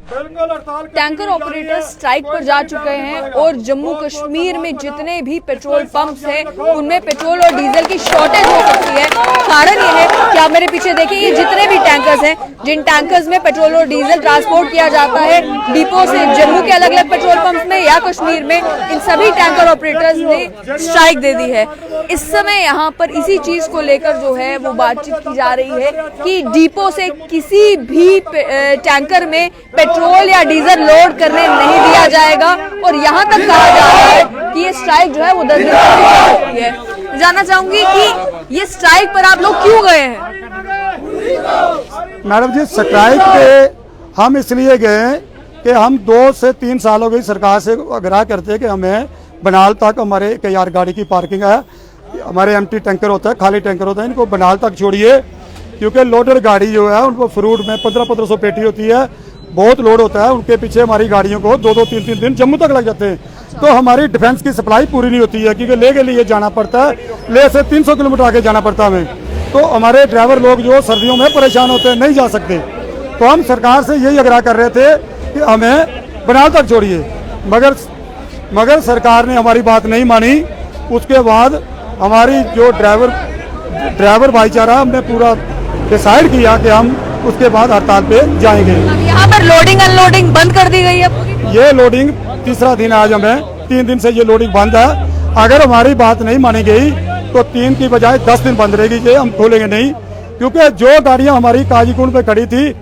Tanker operator strike पर जा चुके हैं और जम्मू कश्मीर में जितने भी पेट्रोल पंप्स हैं उनमें पेट्रोल और डीजल की शॉर्टेज हो सकती है। कारण ये है कि आप मेरे पीछे देखिए, ये जितने भी टैंकर्स हैं, जिन टैंकर्स में पेट्रोल और डीजल ट्रांसपोर्ट किया जाता है डिपो से जम्मू के अलग अलग पेट्रोल पंप्स में या कश्मीर में, इन सभी टैंकर ऑपरेटर्स ने स्ट्राइक दे दी है। इस समय यहाँ पर इसी चीज को लेकर जो है वो बातचीत की जा रही है कि डिपो से किसी भी टैंकर में पेट्रोल या डीजल लोड करने नहीं दिया जाएगा और यहाँ तक कहा जा रहा है कि ये स्ट्राइक जो है वो 10 दिन तक चल सकती है। जानना चाहूंगी कि ये स्ट्राइक पर आप लोग क्यों गए हैं? मैडम जी, स्ट्राइक पे हम इसलिए गए हैं कि हम 2 से 3 साल हो गई सरकार से आग्रह करते हैं कि हमें बनाल तक हमारे KR गाड़ी की पार्किंग है, हमारे एम्प्टी टैंकर होता है, खाली टैंकर होता है, इनको बनाल तक छोड़िए, क्योंकि लोडर गाड़ी जो है उनको फ्रूट में 1500 पेटी होती है, बहुत लोड होता है, उनके पीछे हमारी गाड़ियों को 2-2, 3-3 दिन जम्मू तक लग जाते हैं। तो हमारी डिफेंस की सप्लाई पूरी नहीं होती है, क्योंकि ले के लिए जाना पड़ता है, ले से 300 किलोमीटर आगे जाना पड़ता है हमें। तो हमारे ड्राइवर लोग जो सर्दियों में परेशान होते हैं, नहीं जा सकते। तो हम सरकार से यही आग्रह कर रहे थे कि हमें बनाल तक छोड़िए, मगर सरकार ने हमारी बात नहीं मानी। उसके बाद हमारी जो ड्राइवर भाईचारा, हमने पूरा डिसाइड किया कि हम उसके बाद हड़ताल पे जाएंगे। यहाँ पर लोडिंग अनलोडिंग बंद कर दी गई है पूरी? ये लोडिंग तीसरा दिन आज हमें 3 दिन से ये लोडिंग बंद है। अगर हमारी बात नहीं मानी गई तो 3 की बजाय 10 दिन बंद रहेगी, ये हम खोलेंगे नहीं। क्योंकि जो गाड़ियां हमारी काजीकुंड पे खड़ी थी,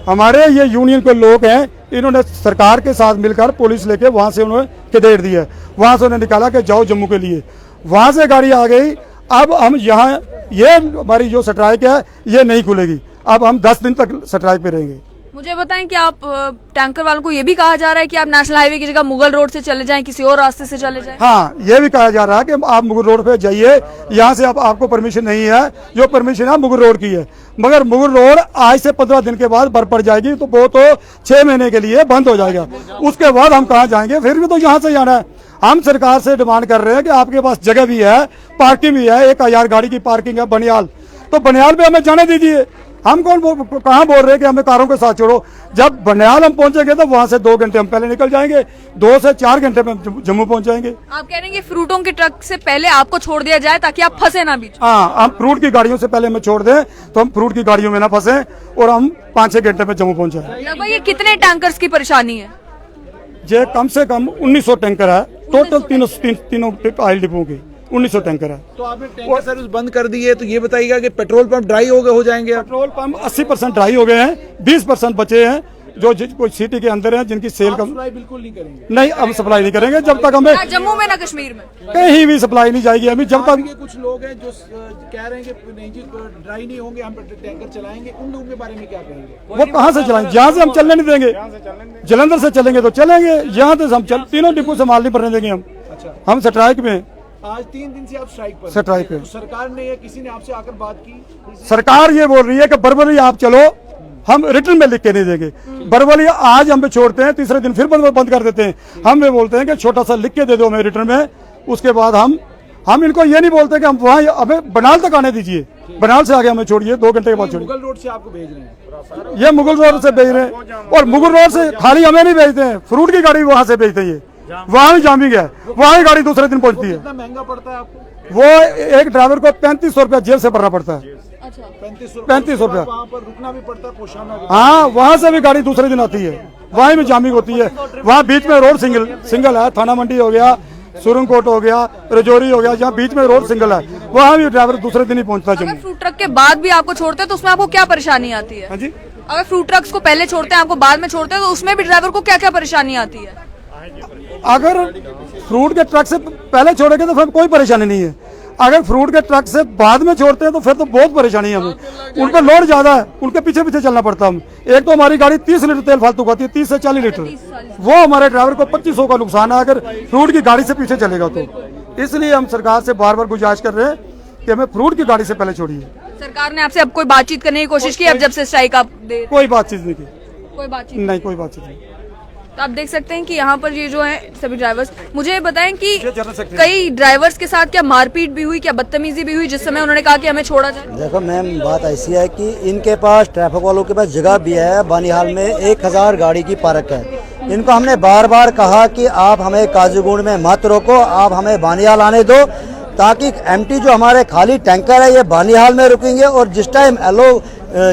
हमारे ये यूनियन के लोग हैं, इन्होंने सरकार के साथ मिलकर पुलिस लेके वहां से उन्होंने खदेड़ दिया, वहां से उन्हें निकाला कि जाओ जम्मू के लिए, वहां से गाड़ी आ गई। अब हम यहाँ, ये हमारी जो स्ट्राइक है ये नहीं खुलेगी, अब हम 10 दिन तक स्ट्राइक पे रहेंगे। मुझे बताएं कि आप टैंकर वालों को ये भी कहा जा रहा है कि आप नेशनल हाईवे की जगह मुगल रोड से चले जाएं, किसी और रास्ते से चले जाएं? हाँ, ये भी कहा जा रहा है कि आप मुगल रोड पे जाइए, यहाँ से आपको परमिशन नहीं है, जो परमिशन है मुगल रोड की है। मगर मुगल रोड आज से 15 दिन के बाद बर्फ पड़ जाएगी, तो वो तो 6 महीने के लिए बंद हो जाएगा। उसके बाद हम कहाँ जाएंगे? फिर भी तो यहाँ से जाना है। हम सरकार से डिमांड कर रहे हैं कि आपके पास जगह भी है, पार्किंग भी है, 1000 गाड़ी की पार्किंग है बनियाल, तो बनियाल पे हमें जाने दीजिए। हम कहाँ बोल रहे हैं कि हमें कारों के साथ छोड़ो? जब बनियाल हम पहुंचेंगे तो वहां से 2 घंटे हम पहले निकल जाएंगे, 2 से 4 घंटे में जम्मू पहुंच जाएंगे। आप कह रहे हैं कि फ्रूटों के ट्रक से पहले आपको छोड़ दिया जाए ताकि आप फंसे ना बीच? हाँ, हम फ्रूट की गाड़ियों से पहले हमें छोड़ दें तो हम फ्रूट की गाड़ियों में ना फंसे और हम 5-6 घंटे में जम्मू पहुंच जाए। लगभग ये कितने टैंकर्स की परेशानी है? ये कम से कम 1900 टैंकर है टोटल, तीनों ऑयल डिपो के 1900 टैंकर है। तो आपने टैंकर सर्विस बंद कर दी है, तो ये बताइएगा कि पेट्रोल पंप ड्राई हो जाएंगे? पेट्रोल पंप 80% ड्राई हो गए हैं, 20% बचे हैं जो कोई सिटी के अंदर है, जिनकी सेल कम बिल्कुल नहीं करेंगे? नहीं, हम सप्लाई नहीं करेंगे जब तक हमें, ना जम्मू में ना कश्मीर में, कहीं भी सप्लाई नहीं जाएगी हमें जब तक। कुछ लोग हैं जो कह रहे हैं कि नहीं जी ड्राई नहीं होंगे, हम टैंकर चलाएंगे, उन लोगों के बारे में क्या कहेंगे? वो कहाँ से चलाएंगे? यहाँ से हम चलने नहीं देंगे, जलंधर से चलेंगे तो चलेंगे, यहाँ से हम तीनों डिपो से माल नहीं भरने देंगे हम। अच्छा, हम स्ट्राइक में, आज 3 दिन से आप स्ट्राइक पर? स्ट्राइक पे। तो सरकार ने या किसी ने आपसे आकर बात की? सरकार ये बोल रही है कि बरबली आप चलो, हम रिटर्न में लिख के नहीं देंगे। बरबली आज हम पे छोड़ते हैं, तीसरे दिन फिर बंद कर देते हैं। हम ये बोलते हैं कि छोटा सा लिख के दे दो हमें रिटर्न में, उसके बाद हम इनको ये नहीं बोलते कि हम वहाँ, हमें बनाल तक आने दीजिए, बनाल से आगे हमें छोड़िए, 2 घंटे के बाद छोड़िए। मुगल रोड से आपको भेज रहे हैं? ये मुगल रोड से भेज रहे हैं, और मुगल रोड से खाली हमें नहीं भेजते हैं, फ्रूट की गाड़ी वहां से भेजते हैं, वहां भी जामिंग है, वहां गाड़ी दूसरे दिन पहुंचती है। कितना महंगा पड़ता है आपको? वो एक ड्राइवर को 3500 रुपया जेब से भरना पड़ता है। अच्छा, 3500 रुपया। वहाँ पर रुकना भी पड़ता है, पोषाना भी? हाँ, वहां से भी गाड़ी दूसरे दिन आती है, वहां भी जामिंग होती है। वहाँ बीच में रोड सिंगल है, थाना मंडी हो गया, सुरंगकोट हो गया, रजौरी हो गया, जहाँ बीच में रोड सिंगल है, वहाँ भी ड्राइवर दूसरे दिन ही पहुंचता है। अगर फ्रूट ट्रक के बाद भी आपको छोड़ते हैं तो उसमें आपको क्या परेशानी आती है? हाँ जी, अगर फ्रूट ट्रक्स को पहले छोड़ते हैं, आपको बाद में छोड़ते हैं, तो उसमें भी ड्राइवर को क्या क्या परेशानी आती है? अगर फ्रूट के ट्रक से पहले छोड़ेंगे तो फिर कोई परेशानी नहीं है, अगर फ्रूट के ट्रक से बाद में छोड़ते हैं तो फिर तो बहुत परेशानी है हमें। उन पर लोड ज्यादा है, उनके पीछे पीछे चलना पड़ता है। हम एक तो हमारी गाड़ी 30 लीटर तेल फालतू खाती है, 30 से 40 लीटर, वो हमारे ड्राइवर को 2500 का नुकसान है अगर फ्रूट की गाड़ी से पीछे चलेगा तो। इसलिए हम सरकार से बार बार गुजारिश कर रहे हैं कि हमें फ्रूट की गाड़ी से पहले छोड़िए। सरकार ने आपसे अब कोई बातचीत करने की कोशिश की? अब जब से स्ट्राइक आप दे, कोई बातचीत नहीं की, कोई बातचीत नहीं, कोई बातचीत नहीं। तो आप देख सकते हैं कि यहाँ पर ये जो है सभी ड्राइवर्स, मुझे ये बताएं कि कई ड्राइवर्स के साथ क्या मारपीट भी हुई, क्या बदतमीजी भी हुई जिस समय उन्होंने कहा कि हमें छोड़ा जाए? देखो मैम, बात ऐसी है कि इनके पास, ट्रैफिक वालों के पास जगह भी है, बानिहाल में 1000 गाड़ी की पार्क है। इनको हमने बार बार कहा कि आप हमें काजीगुंड में मत रोको, आप हमें बानिहाल आने दो, ताकि एमटी जो हमारे खाली टैंकर है ये बानिहाल में रुकेंगे और जिस टाइम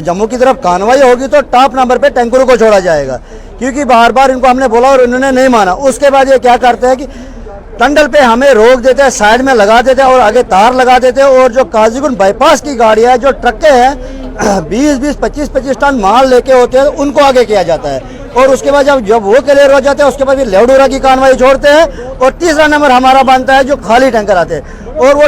जम्मू की तरफ कार्रवाई होगी तो टॉप नंबर पे टैंकरों को छोड़ा जाएगा। क्योंकि बार बार इनको हमने बोला और इन्होंने नहीं माना। उसके बाद ये क्या करते हैं कि टंडल पे हमें रोक देते हैं, साइड में लगा देते हैं और आगे तार लगा देते हैं। और जो काजीगुंड बाईपास की गाड़ियाँ है, जो ट्रकें हैं 20-20, 25-25 टन माल लेके होते हैं, उनको आगे किया जाता है। और उसके बाद जब वो क्लियर हो जाते हैं उसके बाद लेवडोरा की कार्रवाई छोड़ते हैं। और तीसरा नंबर हमारा बनता है जो खाली टैंकर आते हैं। और वो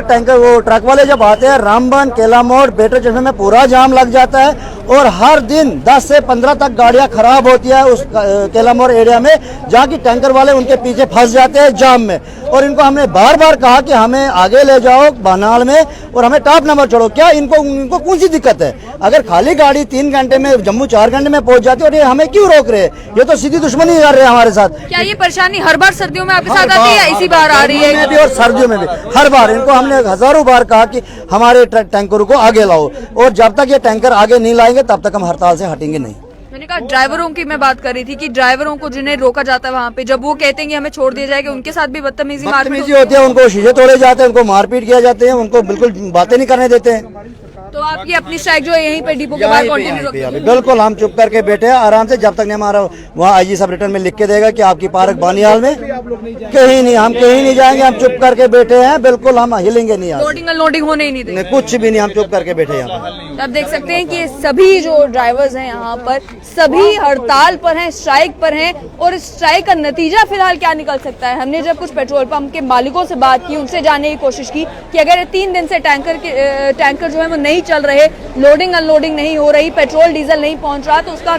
ट्रक वाले जब आते हैं, रामबन, केला मोड़, बेटर चश्मे में पूरा जाम लग जाता है। और हर दिन 10 से 15 तक गाड़ियां खराब होती है उस केला मोड़ एरिया में, जहाँ की टैंकर वाले उनके पीछे फंस जाते हैं जाम में। और इनको हमने बार बार कहा कि हमें आगे ले जाओ बानाल में और हमें टॉप नंबर छोड़ो। क्या इनको कौन सी दिक्कत है? अगर खाली गाड़ी 3 घंटे में, जम्मू 4 घंटे में पहुंच जाती है और ये हमें क्यों रोक रहे हैं? ये तो सीधी दुश्मनी कर रहे हैं हमारे साथ। क्या ये परेशानी हर बार सर्दियों में आपके साथ आती है या इसी बार आ रही है? भी और सर्दियों में भी हर बार इनको हमने हजारों बार कहा कि हमारे टैंकरों को आगे लाओ, और जब तक ये टैंकर आगे नहीं लाएंगे तब तक हम हड़ताल से हटेंगे नहीं। मैंने कहा ड्राइवरों की मैं बात कर रही थी कि ड्राइवरों को जिन्हें रोका जाता है वहाँ पे, जब वो कहते हैं कि हमें छोड़ दिया जाएगा, उनके साथ भी बदतमीजी होती है। उनको शीशे तोड़े जाते हैं, उनको मारपीट किया जाते हैं, उनको बिल्कुल बातें नहीं करने देते हैं। तो आपकी अपनी स्ट्राइक जो है यहीं पे डिपो के बाहर कंटिन्यू? बिल्कुल, हम चुप करके बैठे हैं आराम से, जब तक नहीं हमारा वहाँ आईजी साहब रिटर्न में लिख के देगा कि आपकी पार्क बानिहाल में। कहीं नहीं, हम कहीं नहीं जाएंगे, हम चुप करके बैठे हैं। बिल्कुल हम हिलेंगे नहीं, लोडिंग होने ही नहीं देंगे, कुछ भी नहीं, हम चुप करके बैठे हैं यहाँ। आप देख सकते हैं कि सभी जो ड्राइवर्स हैं यहाँ पर सभी हड़ताल पर हैं, स्ट्राइक पर हैं। और इस स्ट्राइक का नतीजा फिलहाल क्या निकल सकता है? हमने जब कुछ पेट्रोल पंप के मालिकों से बात की, उनसे जानने की कोशिश की कि अगर 3 दिन से टैंकर जो है वो नहीं चल रहे, लोडिंग अनलोडिंग नहीं हो रही, पेट्रोल डीजल नहीं पहुंच रहा, तो उसका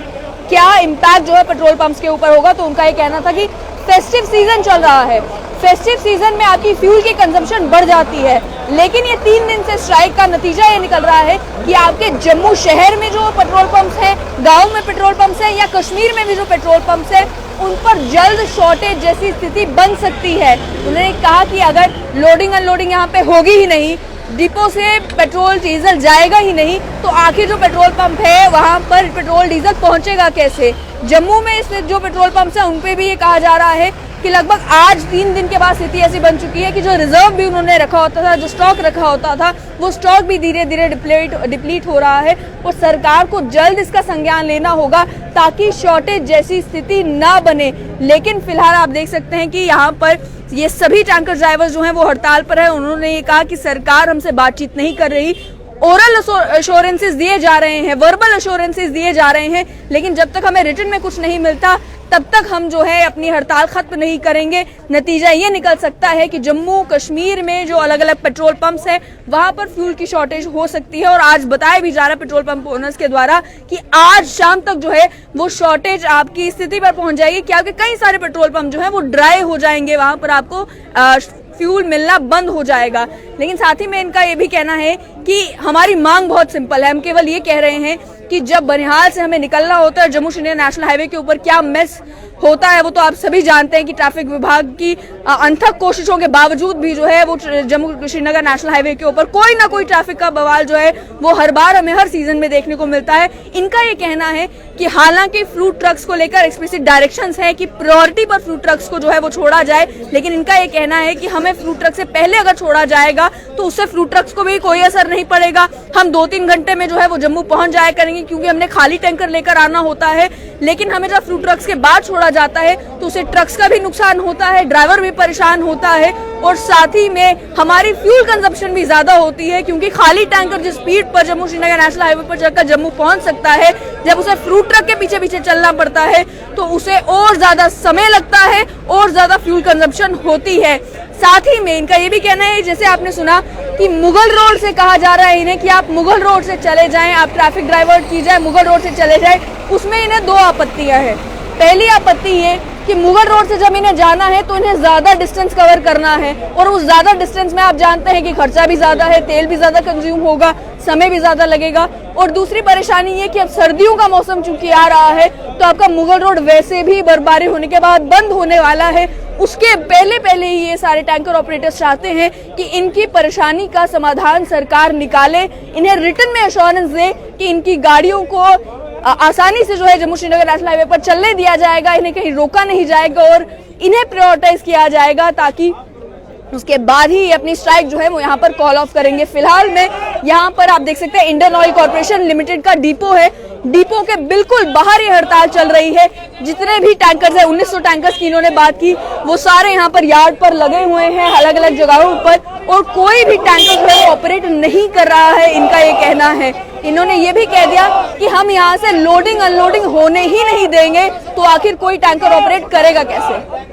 क्या इम्पैक्ट जो है पेट्रोल पंप्स के ऊपर होगा। तो उनका ये कहना था कि फेस्टिव सीजन चल रहा है, फेस्टिव सीजन में आपकी फ्यूल की कंजम्पशन बढ़ जाती है। लेकिन ये 3 दिन से स्ट्राइक का नतीजा ये निकल रहा है कि आपके जम्मू शहर में जो पेट्रोल पंप्स हैं, गांव में पेट्रोल पंप्स हैं, या कश्मीर में भी जो पेट्रोल पंप्स हैं, उन पर जल्द शॉर्टेज जैसी स्थिति बन सकती है। उन्होंने कहा कि अगर लोडिंग अनलोडिंग यहाँ पे होगी ही नहीं, डिपो से पेट्रोल डीजल जाएगा ही नहीं, तो आखिर जो पेट्रोल पंप है वहां पर पेट्रोल डीजल पहुंचेगा कैसे? जम्मू में स्थित जो पेट्रोल पंप्स हैं उन पे भी ये कहा जा रहा है कि लगभग आज 3 दिन के बाद स्थिति ऐसी बन चुकी है कि जो रिजर्व भी उन्होंने रखा होता था, जो स्टॉक रखा होता था, वो स्टॉक भी धीरे धीरे डिप्लीट हो रहा है। और सरकार को जल्द इसका संज्ञान लेना होगा ताकि शॉर्टेज जैसी स्थिति ना बने। लेकिन फिलहाल आप देख सकते हैं कि यहाँ पर ये सभी टैंकर ड्राइवर्स जो हैं वो हड़ताल पर है। उन्होंने ये कहा कि सरकार हमसे बातचीत नहीं कर रही, ओरल अश्योरेंसेस दिए जा रहे हैं, वर्बल अश्योरेंसेस दिए जा रहे हैं, लेकिन जब तक हमें रिटर्न में कुछ नहीं मिलता तब तक हम जो है अपनी हड़ताल खत्म नहीं करेंगे। नतीजा ये निकल सकता है कि जम्मू कश्मीर में जो अलग अलग पेट्रोल पंप्स हैं वहां पर फ्यूल की शॉर्टेज हो सकती है। और आज बताया भी जा रहा है पेट्रोल पंप ओनर्स के द्वारा कि आज शाम तक जो है वो शॉर्टेज आपकी स्थिति पर पहुंच जाएगी, क्योंकि कई सारे पेट्रोल पंप जो है वो ड्राई हो जाएंगे, वहां पर आपको फ्यूल मिलना बंद हो जाएगा। लेकिन साथ ही में इनका ये भी कहना है कि हमारी मांग बहुत सिंपल है, हम केवल ये कह रहे हैं कि जब बनिहाल से हमें निकलना होता है, जम्मू श्रीनगर नेशनल हाईवे के ऊपर क्या मेस होता है वो तो आप सभी जानते हैं कि ट्रैफिक विभाग की अनथक कोशिशों के बावजूद भी जो है वो जम्मू श्रीनगर नेशनल हाईवे के ऊपर कोई ना कोई ट्रैफिक का बवाल जो है वो हर बार हमें हर सीजन में देखने को मिलता है। इनका ये कहना है कि हालांकि फ्रूट ट्रक्स को लेकर एक्सप्लिसिट डायरेक्शंस है कि प्रायोरिटी पर फ्रूट ट्रक्स को जो है वो छोड़ा जाए, लेकिन इनका ये कहना है कि हमें फ्रूट ट्रक से पहले अगर छोड़ा जाएगा तो उससे फ्रूट ट्रक्स को भी कोई असर नहीं पड़ेगा। हम 2-3 घंटे में जो है वो जम्मू पहुंच जाया करेंगे, क्योंकि हमने खाली टैंकर लेकर आना होता है। लेकिन हमें जब फ्रूट ट्रक्स के बाद छोड़ा जाता है तो उसे ट्रक्स का भी नुकसान होता है, ड्राइवर भी परेशान होता है, और साथ ही में हमारी फ्यूल कंजप्शन भी ज्यादा होती है, क्योंकि खाली टैंकर जिस स्पीड पर जम्मू श्रीनगर नेशनल हाईवे पर चलकर जम्मू पहुंच सकता है, जब उसे फ्रूट ट्रक के पीछे पीछे चलना पड़ता है तो उसे और ज्यादा समय लगता है और ज्यादा फ्यूल कंजप्शन होती है। साथ ही में इनका ये भी कहना है, जैसे आपने सुना कि मुगल रोड से कहा जा रहा है इन्हें कि आप मुगल रोड से चले जाएं, आप ट्रैफिक डाइवर्ट की जाए, मुगल रोड से चले जाएं। उसमें इन्हें 2 आपत्तियां हैं। पहली आपत्ति ये कि मुगल रोड से जब इन्हें जाना है तो इन्हें ज्यादा डिस्टेंस कवर करना है, और उस ज्यादा डिस्टेंस में आप जानते हैं कि खर्चा भी ज्यादा है, तेल भी ज्यादा कंज्यूम होगा। समय भी ज्यादा लगेगा। और दूसरी परेशानी ये कि अब सर्दियों का मौसम चूंकि आ रहा है तो आपका मुगल रोड वैसे भी बर्फबारी होने के बाद बंद होने वाला है। उसके पहले ही ये सारे टैंकर ऑपरेटर्स चाहते हैं कि इनकी परेशानी का समाधान सरकार निकाले, इन्हें रिटर्न में एश्योरेंस दे कि इनकी गाड़ियों को आसानी से जो है जम्मू श्रीनगर नेशनल हाईवे पर चलने दिया जाएगा, इन्हें कहीं रोका नहीं जाएगा और इन्हें प्रायोरिटाइज किया जाएगा, ताकि उसके बाद ही अपनी स्ट्राइक जो है वो यहाँ पर कॉल ऑफ करेंगे। फिलहाल में यहाँ पर आप देख सकते हैं इंडियन ऑयल कॉर्पोरेशन लिमिटेड का डिपो है, डिपो के बिल्कुल बाहर ये हड़ताल चल रही है। जितने भी टैंकर्स है 1900 टैंकर्स की इन्होंने बात की, वो सारे यहाँ पर यार्ड पर लगे हुए हैं अलग अलग जगहों पर, और कोई भी टैंकर जो है वो ऑपरेट नहीं कर रहा है, इनका ये कहना है। इन्होंने ये भी कह दिया कि हम यहाँ से लोडिंग अनलोडिंग होने ही नहीं देंगे, तो आखिर कोई टैंकर ऑपरेट करेगा कैसे।